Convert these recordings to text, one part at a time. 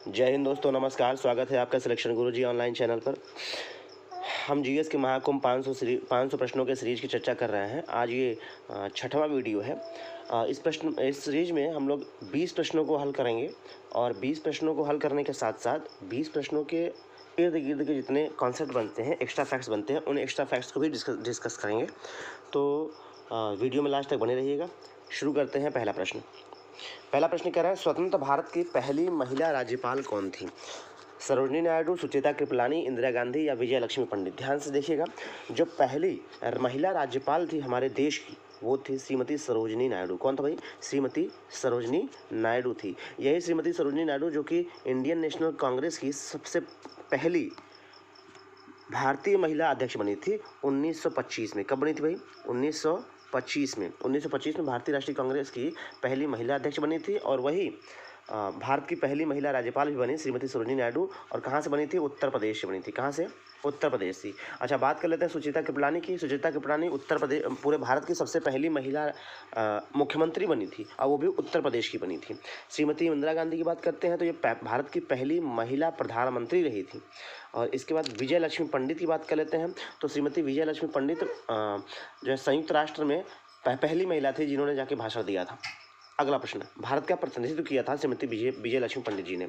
जय हिंद दोस्तों, नमस्कार। स्वागत है आपका सिलेक्शन गुरुजी ऑनलाइन चैनल पर। हम जीएस के महाकुंभ 500 प्रश्नों के सीरीज की चर्चा कर रहे हैं। आज ये छठवां वीडियो है। इस सीरीज में हम लोग 20 प्रश्नों को हल करेंगे और 20 प्रश्नों को हल करने के साथ साथ 20 प्रश्नों के इर्द गिर्द के जितने कॉन्सेप्ट बनते हैं, एक्स्ट्रा फैक्ट्स बनते हैं, उन एक्स्ट्रा फैक्ट्स को भी डिस्कस करेंगे। तो वीडियो में लास्ट तक बने रहिएगा। शुरू करते हैं। पहला प्रश्न कह रहा है, स्वतंत्र भारत की पहली महिला राज्यपाल कौन थी? सरोजिनी नायडू, सुचेता कृपलानी, इंदिरा गांधी या विजय लक्ष्मी पंडित? ध्यान से देखिएगा, जो पहली महिला राज्यपाल थी हमारे देश की वो थी श्रीमती सरोजिनी नायडू। कौन था भाई? श्रीमती सरोजिनी नायडू थी। यही श्रीमती सरोजिनी नायडू जो कि इंडियन नेशनल कांग्रेस की सबसे पहली भारतीय महिला अध्यक्ष बनी थी 1925 में। कब बनी थी भाई? 1925 में भारतीय राष्ट्रीय कांग्रेस की पहली महिला अध्यक्ष बनी थी और वही भारत की पहली महिला राज्यपाल भी बनी श्रीमती सरोजिनी नायडू। और कहाँ से बनी थी? उत्तर प्रदेश से बनी थी। कहाँ से? उत्तर प्रदेश से। अच्छा, बात कर लेते हैं सुचेता कृपलानी की। सुचेता कृपलानी उत्तर प्रदेश, पूरे भारत की सबसे पहली महिला मुख्यमंत्री बनी थी और वो भी उत्तर प्रदेश की बनी थी। श्रीमती इंदिरा गांधी की बात करते हैं तो ये भारत की पहली महिला प्रधानमंत्री रही थी। और इसके बाद विजय लक्ष्मी पंडित की बात कर लेते हैं तो श्रीमती विजय लक्ष्मी पंडित जो है संयुक्त राष्ट्र में पहली महिला थी जिन्होंने जाके भाषण दिया था। अगला प्रश्न, भारत का प्रतिनिधित्व किया था श्रीमती विजय लक्ष्मी पंडित जी ने।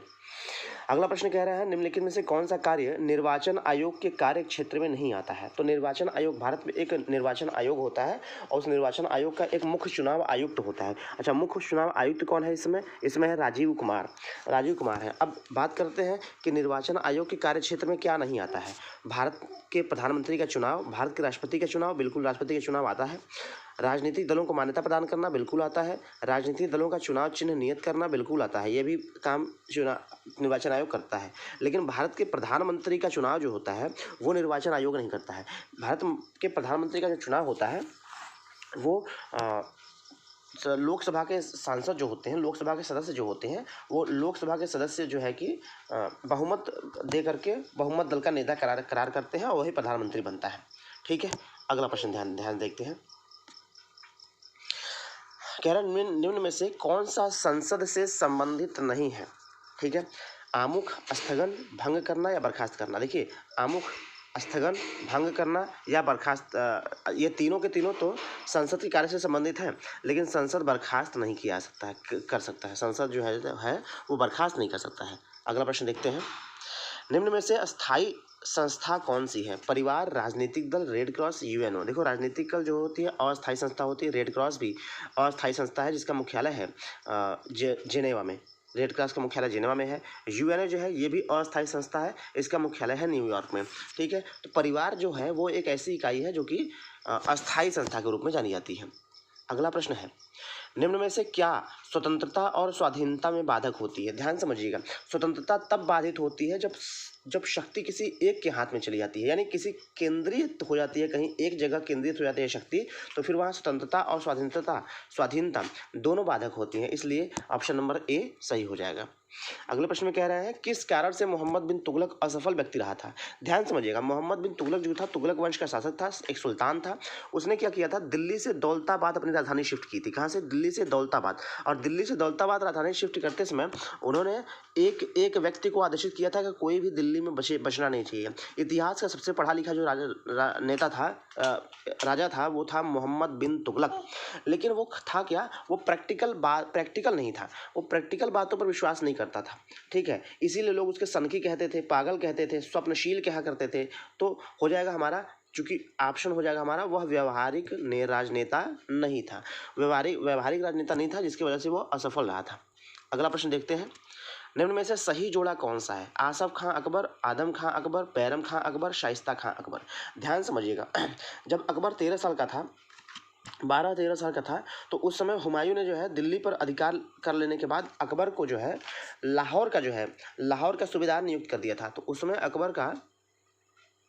अगला प्रश्न कह रहा है, निम्नलिखित में से कौन सा कार्य निर्वाचन आयोग के कार्य क्षेत्र में नहीं आता है? तो निर्वाचन आयोग, भारत में एक निर्वाचन आयोग होता है और उस निर्वाचन आयोग का एक मुख्य चुनाव आयुक्त होता है। अच्छा, मुख्य चुनाव आयुक्त कौन है इसमें? इसमें है राजीव कुमार है। अब बात करते हैं कि निर्वाचन आयोग के कार्य क्षेत्र में क्या नहीं आता है। भारत के प्रधानमंत्री का चुनाव, भारत के राष्ट्रपति का चुनाव, बिल्कुल राष्ट्रपति का चुनाव आता है। राजनीतिक दलों को मान्यता प्रदान करना बिल्कुल आता है। राजनीतिक दलों का चुनाव चिन्ह नियत करना बिल्कुल आता है। ये भी काम निर्वाचन आयोग करता है। लेकिन भारत के प्रधानमंत्री का चुनाव जो होता है वो निर्वाचन आयोग नहीं करता है। भारत के प्रधानमंत्री का जो चुनाव होता है वो लोकसभा के सांसद जो होते हैं, लोकसभा के सदस्य जो होते हैं, वो लोकसभा के सदस्य जो है कि बहुमत दे करके बहुमत दल का नेता करार करते हैं और वही प्रधानमंत्री बनता है। ठीक है, अगला प्रश्न ध्यान देखते हैं। कह रहा है, निम्न में से कौन सा संसद से संबंधित नहीं है? ठीक है, आमुख, स्थगन, भंग करना या बर्खास्त करना। देखिए, आमुख, स्थगन, भंग करना या बर्खास्त, ये तीनों के तीनों तो संसद के कार्य से संबंधित हैं, लेकिन संसद बर्खास्त नहीं किया सकता है, कर सकता है। संसद जो है वो बर्खास्त नहीं कर सकता है। अगला प्रश्न देखते हैं, निम्न में से अस्थायी संस्था कौन सी है? परिवार, राजनीतिक दल, रेड क्रॉस, यूएनओ। देखो, राजनीतिक दल जो होती है अस्थायी संस्था होती है। रेड क्रॉस भी अस्थायी संस्था है जिसका मुख्यालय है जेनेवा में। रेड क्रॉस का मुख्यालय जेनेवा में है। यूएनओ जो है ये भी अस्थायी संस्था है, इसका मुख्यालय है न्यूयॉर्क में। ठीक है, तो परिवार जो है वो एक ऐसी इकाई है जो कि अस्थायी संस्था के रूप में जानी जाती है। अगला प्रश्न है, निम्न में से क्या स्वतंत्रता और स्वाधीनता में बाधक होती है? ध्यान समझिएगा, स्वतंत्रता तब बाधित होती है जब शक्ति किसी एक के हाथ में चली जाती है, यानी किसी केंद्रित हो जाती है, कहीं एक जगह केंद्रित हो जाती है शक्ति, तो फिर वहाँ स्वतंत्रता और स्वाधीनता दोनों बाधक होती हैं। इसलिए ऑप्शन नंबर ए सही हो जाएगा। अगले प्रश्न में कह रहे हैं, किस कारण से मोहम्मद बिन तुगलक असफल व्यक्ति रहा था? ध्यान समझिएगा, मोहम्मद बिन तुगलक जो था, तुगलक वंश का शासक था, एक सुल्तान था। उसने क्या किया था? दिल्ली से दौलताबाद अपनी राजधानी शिफ्ट की थी। कहाँ से? दिल्ली से दौलताबाद। और दिल्ली से दौलताबाद राजधानी शिफ्ट करते समय उन्होंने एक व्यक्ति को आदेशित किया था कि कोई भी दिल्ली में बचना नहीं चाहिए। इतिहास का सबसे पढ़ा लिखा जो राजा था वो था मोहम्मद बिन तुगलक। लेकिन वो था क्या? वो प्रैक्टिकल नहीं था, वो प्रैक्टिकल बातों पर विश्वास नहीं करता था। ठीक है, इसीलिए लोग उसके सनकी कहते थे, पागल कहते थे, स्वप्नशील कहा करते थे। तो हो जाएगा हमारा, चूंकि ऑप्शन हो जाएगा हमारा, वह व्यावहारिक राजनेता नहीं था, व्यावहारिक राजनेता नहीं था, जिसकी वजह से वो असफल रहा था। अगला प्रश्न देखते हैं, निम्न में से सही जोड़ा कौन सा है? आसफ खां अकबर, आदम खां अकबर, बैरम खां अकबर, शाइस्ता खां अकबर। ध्यान समझिएगा, जब अकबर 13 साल का था, 12-13 साल का था, तो उस समय हुमायूं ने जो है दिल्ली पर अधिकार कर लेने के बाद अकबर को जो है लाहौर का सूबेदार नियुक्त कर दिया था। तो उस समय अकबर का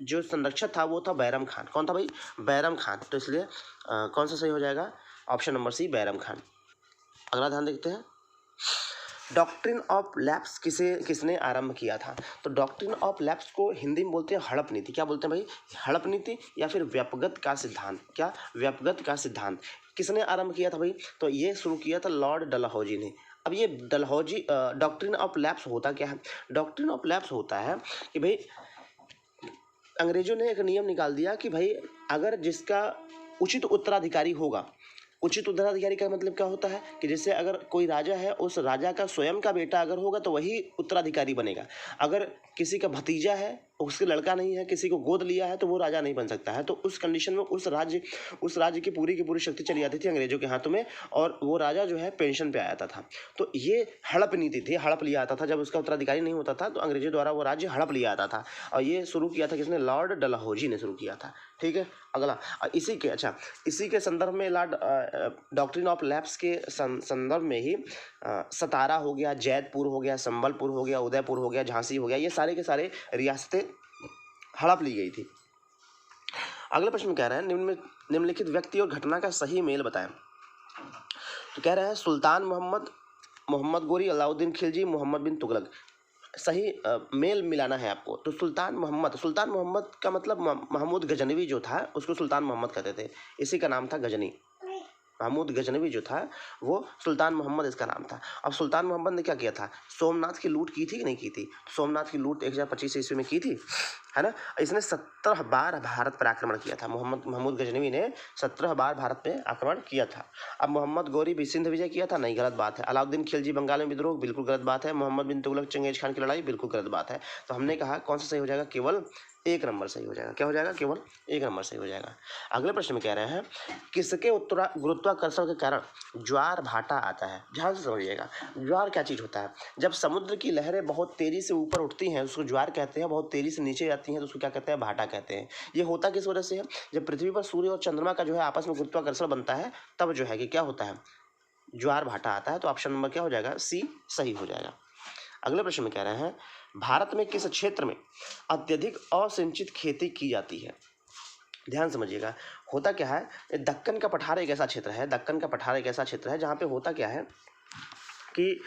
जो संरक्षक था वो था बैरम खान। कौन था भाई? बैरम खान। तो इसलिए कौन सा सही हो जाएगा? Option number C, Bairam Khan. अगला ध्यान देखते हैं, डॉक्ट्रिन ऑफ लैप्स किसने आरंभ किया था? तो डॉक्ट्रिन ऑफ लैप्स को हिंदी में बोलते हैं हड़प नीति। क्या बोलते हैं भाई? हड़प नीति या फिर व्यापगत का सिद्धांत। क्या? व्यापगत का सिद्धांत किसने आरंभ किया था भाई? तो ये शुरू किया था लॉर्ड डलहौजी ने। अब ये डलहौजी डॉक्ट्रिन ऑफ लैप्स होता क्या है? डॉक्ट्रिन ऑफ लैप्स होता है कि भाई अंग्रेजों ने एक नियम निकाल दिया कि भाई अगर जिसका उचित उत्तराधिकारी होगा, उचित उत्तराधिकारी का मतलब क्या होता है कि जैसे अगर कोई राजा है, उस राजा का स्वयं का बेटा अगर होगा तो वही उत्तराधिकारी बनेगा। अगर किसी का भतीजा है, उसके लड़का नहीं है, किसी को गोद लिया है, तो वो राजा नहीं बन सकता है। तो उस कंडीशन में उस राज्य की पूरी शक्ति चली जाती थी अंग्रेजों के हाथों में, और वो राजा जो है पेंशन पे आ जाता था। तो ये हड़प नीति थी, हड़प लिया आता था। जब उसका उत्तराधिकारी नहीं होता था तो अंग्रेजों द्वारा वो राज्य हड़प लिया आता था, और ये शुरू किया था किसने? लॉर्ड डलहौजी ने शुरू किया था। ठीक है, अगला इसी के संदर्भ में डॉक्ट्रिन ऑफ लैप्स के संदर्भ में ही सतारा हो गया, जैतपुर हो गया, संबलपुर हो गया, उदयपुर हो गया, झांसी हो गया, ये सारे के सारे रियासतें हड़प ली गई थी। अगला प्रश्न कह रहा है निम्नलिखित व्यक्ति और घटना का सही मेल बताएं। तो कह रहा है सुल्तान मोहम्मद गोरी, अलाउद्दीन खिलजी, मोहम्मद बिन तुगलक। सही मेल मिलाना है आपको। तो सुल्तान मोहम्मद का मतलब महमूद गजनवी जो था उसको सुल्तान मोहम्मद कहते थे, इसी का नाम था गजनी। महमूद गजनवी जो था वो सुल्तान मोहम्मद इसका नाम था। अब सुल्तान मोहम्मद ने क्या किया था? सोमनाथ की लूट की थी कि नहीं की थी? सोमनाथ की लूट 1025 ईस्वी में की थी, है ना। इसने 17 बार भारत पर आक्रमण किया था। महमूद गजनवी ने 17 बार भारत पे आक्रमण किया था। अब मोहम्मद गौरी भी सिंध विजय किया था, नहीं, गलत बात है। अलाउद्दीन खिलजी बंगाल में विद्रोह, बिल्कुल गलत बात है। मोहम्मद बिन तुगलक चंगेज खान की लड़ाई, बिल्कुल गलत बात है। तो हमने कहा कौन सा सही हो जाएगा? केवल 1 नंबर सही हो जाएगा। क्या हो जाएगा? केवल 1 नंबर सही हो जाएगा। अगले प्रश्न में कह रहे हैं किसके गुरुत्वाकर्षण के कारण ज्वार भाटा आता है? ध्यान से समझिएगा। ज्वार क्या चीज़ होता है? जब समुद्र की लहरें बहुत तेजी से ऊपर उठती हैं उसको ज्वार कहते हैं, बहुत तेजी से नीचे जाती हैं तो उसको क्या कहते हैं? भाटा कहते हैं। ये होता किस वजह से है? जब पृथ्वी पर सूर्य और चंद्रमा का जो है आपस में गुरुत्वाकर्षण बनता है तब जो है कि क्या होता है? ज्वार भाटा आता है। तो ऑप्शन नंबर क्या हो जाएगा? सी सही हो जाएगा। अगले प्रश्न में कह रहे हैं भारत में किस क्षेत्र में अत्यधिक असिंचित खेती की जाती है? ध्यान समझिएगा। होता क्या है, दक्कन का पठार एक ऐसा क्षेत्र है जहाँ पे होता क्या है कि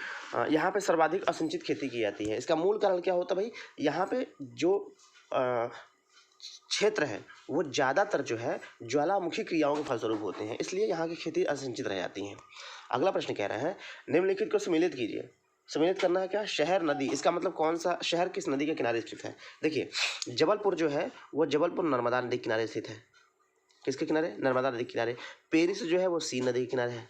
यहाँ पे सर्वाधिक असिंचित खेती की जाती है। इसका मूल कारण क्या होता है भाई? यहाँ पे जो क्षेत्र है वो ज़्यादातर जो है ज्वालामुखी क्रियाओं के फलस्वरूप होते हैं, इसलिए यहाँ की खेती असिंचित रह जाती है। अगला प्रश्न कह रहे हैं निम्नलिखित को सम्मिलित कीजिए। सम्मिलित करना है क्या? शहर नदी, इसका मतलब कौन सा शहर किस नदी के किनारे स्थित है? देखिए जबलपुर जो है वो जबलपुर नर्मदा नदी के किनारे स्थित है। किसके किनारे? नर्मदा नदी के किनारे। पेरिस जो है वो सी नदी के किनारे है।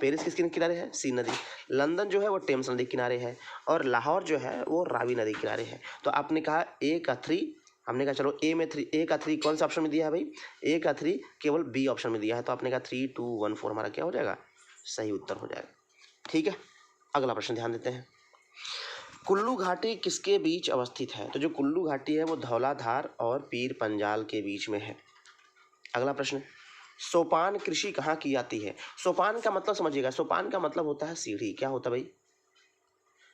पेरिस किसके किनारे है? सी नदी। लंदन जो है वो टेम्स नदी के किनारे है, और लाहौर जो है वो रावी नदी के किनारे है। तो आपने कहा ए का 3, हमने कहा चलो ए का 3 कौन सा ऑप्शन में दिया है भाई? ए का 3 केवल बी ऑप्शन में दिया है। तो आपने कहा 3, 2, 1, 4 हमारा क्या हो जाएगा? सही उत्तर हो जाएगा। ठीक है, अगला प्रश्न ध्यान देते हैं। कुल्लू घाटी किसके बीच अवस्थित है? तो जो कुल्लू घाटी है वो धौलाधार और पीर पंजाल के बीच में है। अगला प्रश्न, सोपान कृषि कहाँ की जाती है? सोपान का मतलब समझिएगा, सोपान का मतलब होता है सीढ़ी। क्या होता है भाई?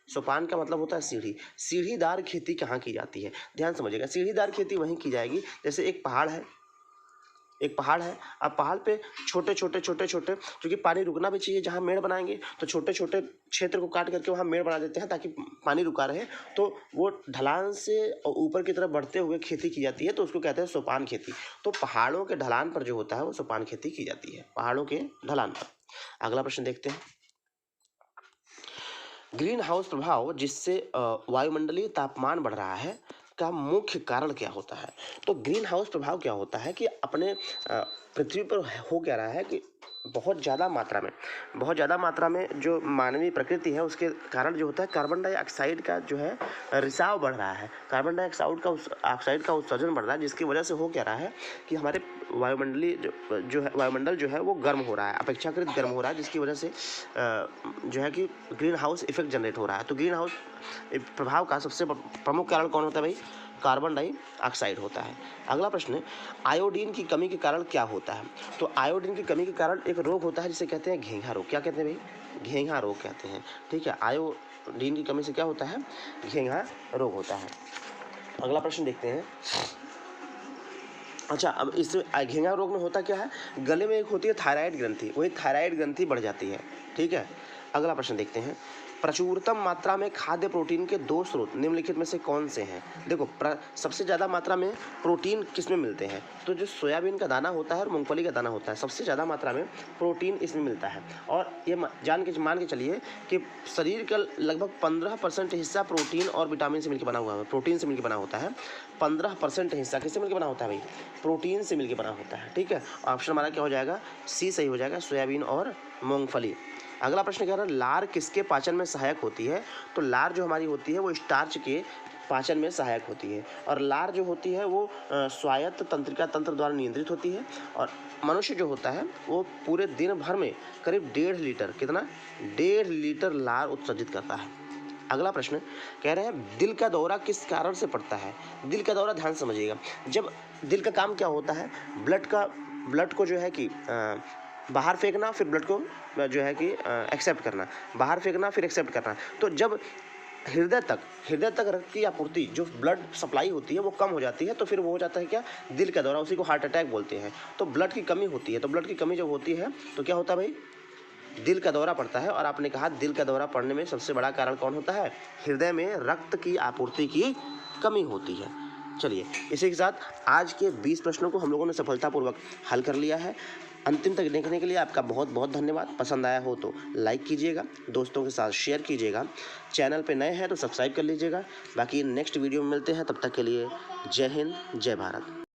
सोपान का मतलब होता है सीढ़ी। सीढ़ीदार खेती कहाँ की जाती है? ध्यान समझिएगा, सीढ़ीदार खेती वहीं की जाएगी जैसे एक पहाड़ है, अब पहाड़ पे छोटे छोटे क्योंकि पानी रुकना भी चाहिए, जहाँ मेड़ बनाएंगे तो छोटे छोटे क्षेत्र को काट करके वहाँ मेड़ बना देते हैं ताकि पानी रुका रहे। तो वो ढलान से ऊपर की तरफ बढ़ते हुए खेती की जाती है, तो उसको कहते हैं सोपान खेती। तो पहाड़ों के ढलान पर जो होता है वो सोपान खेती की जाती है, पहाड़ों के ढलान पर। अगला प्रश्न देखते हैं। ग्रीन हाउस प्रभाव जिससे वायुमंडलीय तापमान बढ़ रहा है का मुख्य कारण क्या होता है? तो ग्रीन हाउस प्रभाव क्या होता है कि अपने पृथ्वी पर हो क्या रहा है कि बहुत ज़्यादा मात्रा में जो मानवीय प्रकृति है उसके कारण जो होता है कार्बन डाइऑक्साइड का जो है रिसाव बढ़ रहा है। कार्बन डाइऑक्साइड का उत्सर्जन बढ़ रहा है, जिसकी वजह से हो क्या रहा है कि हमारे वायुमंडल जो है वो गर्म हो रहा है, अपेक्षाकृत गर्म हो रहा है, जिसकी वजह से जो है कि ग्रीन हाउस इफेक्ट जनरेट हो रहा है। तो ग्रीन हाउस प्रभाव का सबसे प्रमुख कारण कौन होता है भाई? कार्बन डाइऑक्साइड होता है। अगला प्रश्न, आयोडीन की कमी के कारण क्या होता है? तो आयोडीन की कमी के कारण एक रोग होता है जिसे कहते हैं घेंघा रोग। क्या कहते हैं भाई? घेंघा रोग कहते हैं। ठीक है, आयोडीन की कमी से क्या होता है? घेंघा रोग होता है। अगला प्रश्न देखते हैं। अच्छा, अब इस घेंघा रोग में होता क्या है? गले में एक होती है थायराइड ग्रंथि, वही थायराइड ग्रंथि बढ़ जाती है। ठीक है, अगला प्रश्न देखते हैं। प्रचुरतम मात्रा में खाद्य प्रोटीन के 2 स्रोत निम्नलिखित में से कौन से हैं? देखो सबसे ज़्यादा मात्रा में प्रोटीन किस में मिलते हैं? तो जो सोयाबीन का दाना होता है और मूंगफली का दाना होता है, सबसे ज़्यादा मात्रा में प्रोटीन इसमें मिलता है। और ये मान के चलिए कि शरीर का लगभग 15% हिस्सा प्रोटीन और विटामिन से मिलकर बना हुआ है, प्रोटीन से मिलकर बना होता है। 15% हिस्सा किससे मिलकर बना होता है भाई? प्रोटीन से मिलकर बना होता है। ठीक है, ऑप्शन हमारा क्या हो जाएगा? सी सही हो जाएगा, सोयाबीन और मूंगफली। अगला प्रश्न कह रहा है लार किसके पाचन में सहायक होती है? तो लार जो हमारी होती है वो स्टार्च के पाचन में सहायक होती है। और लार जो होती है वो स्वायत्त तंत्रिका तंत्र द्वारा नियंत्रित होती है। और मनुष्य जो होता है वो पूरे दिन भर में करीब 1.5 लीटर, कितना? 1.5 लीटर लार उत्सर्जित करता है। अगला प्रश्न कह रहे हैं दिल का दौरा किस कारण से पड़ता है? दिल का दौरा ध्यान समझिएगा। जब दिल का काम क्या होता है? ब्लड को जो है कि बाहर फेंकना, फिर ब्लड को जो है कि एक्सेप्ट करना, बाहर फेंकना फिर एक्सेप्ट करना। तो जब हृदय तक रक्त की आपूर्ति, जो ब्लड सप्लाई होती है वो कम हो जाती है, तो फिर वो हो जाता है क्या? दिल का दौरा, उसी को हार्ट अटैक बोलते हैं। तो ब्लड की कमी होती है, तो ब्लड की कमी जब होती है तो क्या होता है भाई? दिल का दौरा पड़ता है। और आपने कहा दिल का दौरा पड़ने में सबसे बड़ा कारण कौन होता है? हृदय में रक्त की आपूर्ति की कमी होती है। चलिए, इसी के साथ आज के 20 प्रश्नों को हम लोगों ने सफलतापूर्वक हल कर लिया है। अंतिम तक देखने के लिए आपका बहुत बहुत धन्यवाद। पसंद आया हो तो लाइक कीजिएगा, दोस्तों के साथ शेयर कीजिएगा, चैनल पे नए हैं तो सब्सक्राइब कर लीजिएगा। बाकी नेक्स्ट वीडियो में मिलते हैं, तब तक के लिए जय हिंद, जय भारत।